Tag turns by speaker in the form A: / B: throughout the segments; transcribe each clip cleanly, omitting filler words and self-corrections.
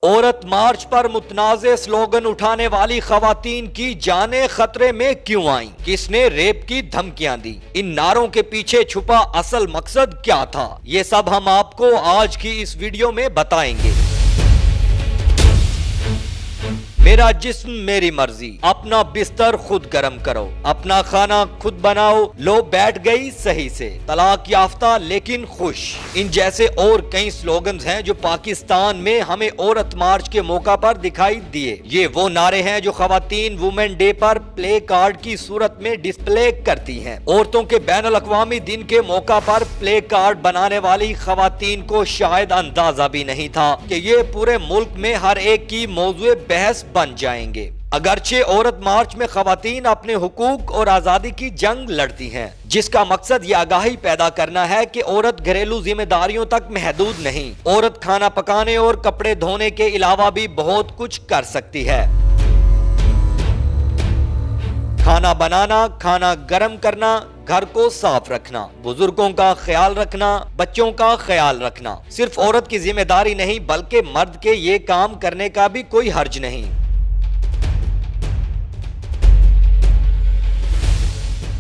A: عورت مارچ پر متنازع سلوگن اٹھانے والی خواتین کی جانیں خطرے میں کیوں آئیں؟ کس نے ریپ کی دھمکیاں دی؟ ان نعروں کے پیچھے چھپا اصل مقصد کیا تھا؟ یہ سب ہم آپ کو آج کی اس ویڈیو میں بتائیں گے۔ میرا جسم میری مرضی، اپنا بستر خود گرم کرو، اپنا کھانا خود بناؤ، لو بیٹھ گئی صحیح سے، طلاق یافتہ لیکن خوش۔ ان جیسے اور کئی سلوگنز ہیں جو پاکستان میں ہمیں عورت مارچ کے موقع پر دکھائی دیے۔ یہ وہ نعرے ہیں جو خواتین وومن ڈے پر پلے کارڈ کی صورت میں ڈسپلے کرتی ہیں۔ عورتوں کے بین الاقوامی دن کے موقع پر پلے کارڈ بنانے والی خواتین کو شاید اندازہ بھی نہیں تھا کہ یہ پورے ملک میں ہر ایک کی موضوع بحث بن جائیں گے۔ اگرچہ عورت مارچ میں خواتین اپنے حقوق اور آزادی کی جنگ لڑتی ہیں، جس کا مقصد یہ آگاہی پیدا کرنا ہے کہ عورت گھریلو ذمہ داریوں تک محدود نہیں، عورت کھانا پکانے اور کپڑے دھونے کے علاوہ بھی بہت کچھ کر سکتی ہے۔ کھانا بنانا، کھانا گرم کرنا، گھر کو صاف رکھنا، بزرگوں کا خیال رکھنا، بچوں کا خیال رکھنا صرف عورت کی ذمہ داری نہیں بلکہ مرد کے یہ کام کرنے کا بھی کوئی حرج نہیں۔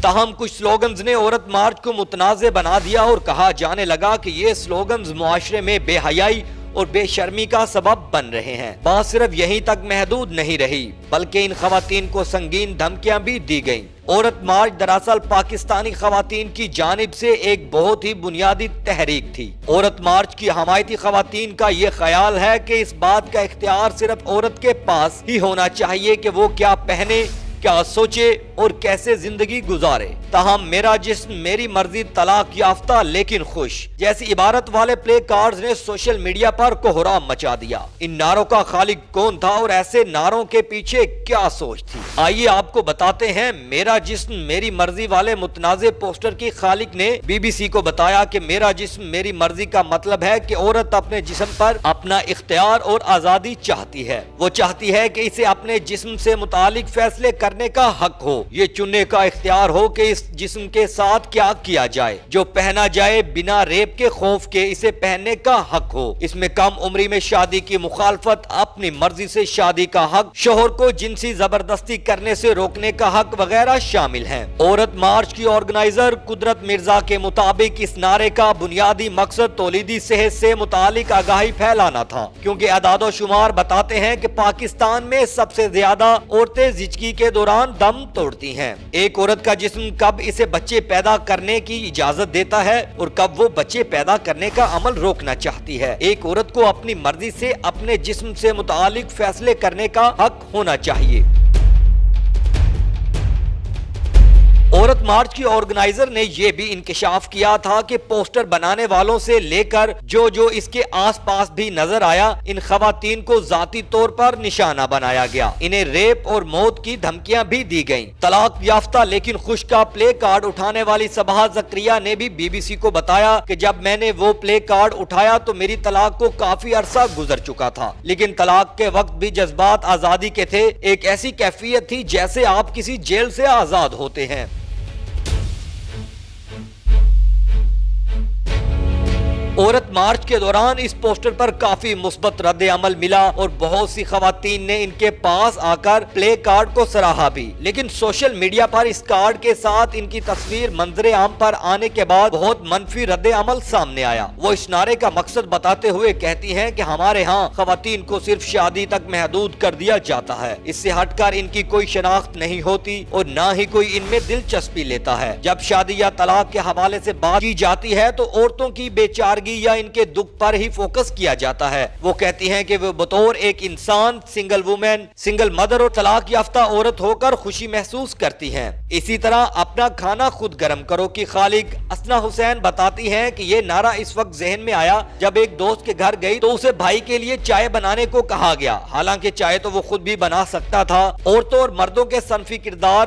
A: تاہم کچھ سلوگنز نے عورت مارچ کو متنازع بنا دیا اور کہا جانے لگا کہ یہ سلوگنز معاشرے میں بے حیائی اور بے شرمی کا سبب بن رہے ہیں۔ بات صرف یہیں تک محدود نہیں رہی بلکہ ان خواتین کو سنگین دھمکیاں بھی دی گئیں۔ عورت مارچ دراصل پاکستانی خواتین کی جانب سے ایک بہت ہی بنیادی تحریک تھی۔ عورت مارچ کی حمایتی خواتین کا یہ خیال ہے کہ اس بات کا اختیار صرف عورت کے پاس ہی ہونا چاہیے کہ وہ کیا پہنے، کیا سوچے اور کیسے زندگی گزارے۔ تاہم میرا جسم میری مرضی، طلاق یافتہ لیکن خوش جیسی عبارت والے پلے کارڈز نے سوشل میڈیا پر کوہرام مچا دیا۔ ان نعروں کا خالق کون تھا اور ایسے نعروں کے پیچھے کیا سوچ تھی؟ آئیے آپ کو بتاتے ہیں۔ میرا جسم میری مرضی والے متنازع پوسٹر کی خالق نے بی بی سی کو بتایا کہ میرا جسم میری مرضی کا مطلب ہے کہ عورت اپنے جسم پر اپنا اختیار اور آزادی چاہتی ہے۔ وہ چاہتی ہے کہ اسے اپنے جسم سے متعلق فیصلے کرنے کا حق ہو، یہ چننے کا اختیار ہو کہ اس جسم کے ساتھ کیا کیا جائے، جو پہنا جائے بنا ریپ کے خوف کے اسے پہننے کا حق ہو۔ اس میں کم عمری میں شادی کی مخالفت، اپنی مرضی سے شادی کا حق، شوہر کو جنسی زبردستی کرنے سے روکنے کا حق وغیرہ شامل ہیں۔ عورت مارچ کی آرگنائزر قدرت مرزا کے مطابق اس نعرے کا بنیادی مقصد تولیدی صحت سے متعلق آگاہی پھیلانا تھا، کیونکہ اعداد و شمار بتاتے ہیں کہ پاکستان میں سب سے زیادہ عورتیں زچگی کے دوران دم توڑتی ہیں۔ ایک عورت کا جسم کب اسے بچے پیدا کرنے کی اجازت دیتا ہے اور کب وہ بچے پیدا کرنے کا عمل روکنا چاہتی ہے۔ ایک عورت کو اپنی مرضی سے اپنے جسم سے متعلق فیصلے کرنے کا حق ہونا چاہیے۔ عورت مارچ کی آرگنائزر نے یہ بھی انکشاف کیا تھا کہ پوسٹر بنانے والوں سے لے کر جو اس کے آس پاس بھی نظر آیا، ان خواتین کو ذاتی طور پر نشانہ بنایا گیا، انہیں ریپ اور موت کی دھمکیاں بھی دی گئیں۔ طلاق یافتہ لیکن خوش کا پلے کارڈ اٹھانے والی صباح زکریا نے بھی بی بی سی کو بتایا کہ جب میں نے وہ پلے کارڈ اٹھایا تو میری طلاق کو کافی عرصہ گزر چکا تھا، لیکن طلاق کے وقت بھی جذبات آزادی کے تھے، ایک ایسی کیفیت تھی جیسے آپ کسی جیل سے آزاد ہوتے ہیں۔ عورت مارچ کے دوران اس پوسٹر پر کافی مثبت رد عمل ملا اور بہت سی خواتین نے ان کے پاس آ کر پلے کارڈ کو سراہا بھی، لیکن سوشل میڈیا پر اس کارڈ کے ساتھ ان کی تصویر منظر عام پر آنے کے بعد بہت منفی رد عمل سامنے آیا۔ وہ اس نعرے کا مقصد بتاتے ہوئے کہتی ہیں کہ ہمارے ہاں خواتین کو صرف شادی تک محدود کر دیا جاتا ہے، اس سے ہٹ کر ان کی کوئی شناخت نہیں ہوتی اور نہ ہی کوئی ان میں دلچسپی لیتا ہے۔ جب شادی یا طلاق کے حوالے سے بات کی جاتی ہے تو عورتوں کی بے چارگی یا ان کے دکھ پر ہی فوکس کیا جاتا ہے۔ وہ کہتی ہیں کہ وہ بطور ایک انسان، سنگل وومن، سنگل مدر اور طلاق یافتہ عورت ہو کر خوشی محسوس کرتی ہیں۔ اسی طرح اپنا کھانا خود گرم کرو کی خالق اسنا حسین بتاتی ہیں کہ یہ نعرہ اس وقت ذہن میں آیا جب ایک دوست کے گھر گئی تو اسے بھائی کے لیے چائے بنانے کو کہا گیا، حالانکہ چائے تو وہ خود بھی بنا سکتا تھا۔ عورتوں اور مردوں کے صنفی کردار